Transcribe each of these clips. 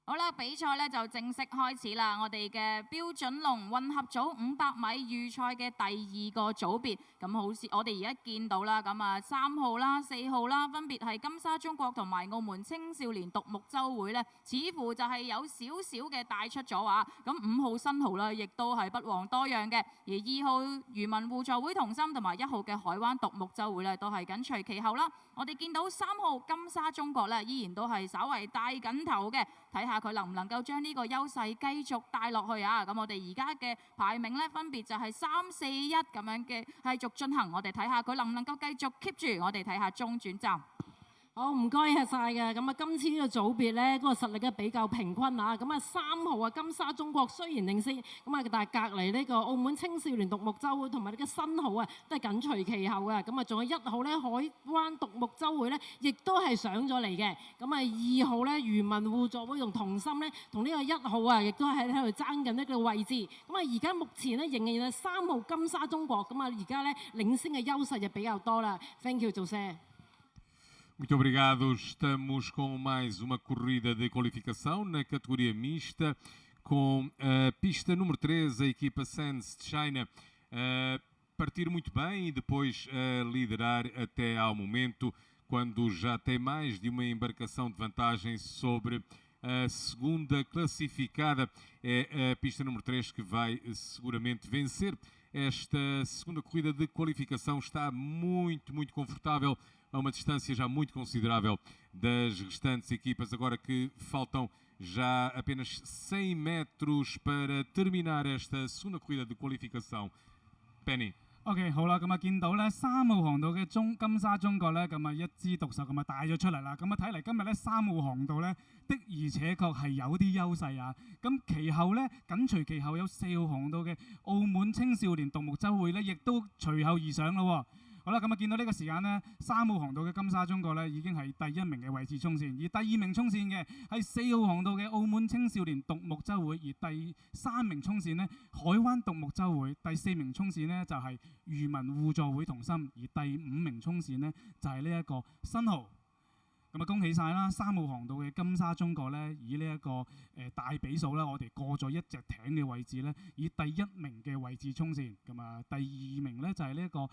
好啦，比賽咧就正式開始啦！我哋嘅標準龍混合組500米預賽嘅第2個組別，咁好似我哋而家見到啦，咁啊3號啦、4號啦，分別係金沙中國同埋澳門青少年獨木舟會咧，似乎就係有少少嘅帶出咗啊！咁5號新濠啦，亦都係不遑多讓嘅，而2號漁民互助會同心同埋1號嘅海灣獨木舟會咧，都係緊隨其後啦。我哋見到3號金沙中國咧，依然都係稍為帶緊頭嘅，睇下佢能唔能夠將呢個優勢繼續帶落去啊！咁我哋而家嘅排名咧，分別就係3、4、1咁樣嘅繼續進行。我哋睇下佢能唔能夠繼續 keep 住。我哋睇下中轉站。好，唔該晒嘅。咁啊，今次呢個組別咧，嗰個實力咧比較平均啊。咁啊，3號啊金沙中國雖然領先，咁啊，但係隔離呢個澳門青少年獨木舟會同埋呢個新濠啊，都係緊隨其後嘅。咁啊，仲有1號咧海灣獨木舟會咧，亦都係上咗嚟嘅。咁啊，2號咧漁民互助會同心咧，同呢個1號啊，亦都喺度爭緊一個位置。咁啊，而家目前咧仍然係3號金沙中國，咁啊，而家咧領先嘅優勢就比較多啦。Thank you，做聲。Muito obrigado. Estamos com mais uma corrida de qualificação na categoria mista, com a pista número 3, a equipa Sands de China, a partir muito bem e depois a liderar até ao momento, quando já tem mais de uma embarcação de vantagem sobre a segunda classificada. É a pista número 3 que vai seguramente vencer esta segunda corrida de qualificação. Está muito confortável, a uma distância já muito considerável das restantes equipas, agora que faltam já apenas 100 metros para terminar esta segunda corrida de qualificação. Penny。OK， 好啦，咁啊見到咧3號航道嘅金沙中國咧，咁啊一枝獨秀咁啊帶咗出嚟啦。咁啊睇嚟今日咧3號航道咧的而且確係有啲優勢啊。咁其後咧緊隨其後有4號航道嘅澳門青少年獨木舟會咧，亦都隨後而上咯。好啦，咁啊見到呢個時間呢，3號航道嘅金沙中國咧已經係第1名嘅位置衝線，而第2名衝線嘅係4號航道嘅澳門青少年獨木舟會，而第3名衝線呢，海灣獨木舟會，第4名衝線呢，就係漁民互助會同心，而第5名衝線呢，就係呢一個新濠。咁啊恭喜晒啦！3號航道嘅金沙中國咧，以呢一個大比數咧，我哋過咗1隻艇嘅位置咧，以第1名嘅位置衝線。咁啊，第2名咧就係呢一個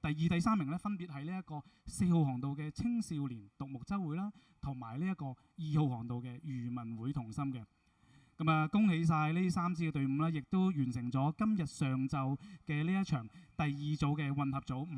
第2、第3名咧，分別係呢一個4號航道嘅青少年獨木舟會啦，同埋呢一個2號航道嘅漁民會同心嘅。咁啊，恭喜晒呢3支嘅隊伍啦，亦都完成咗今日上晝嘅呢一場第2組嘅混合組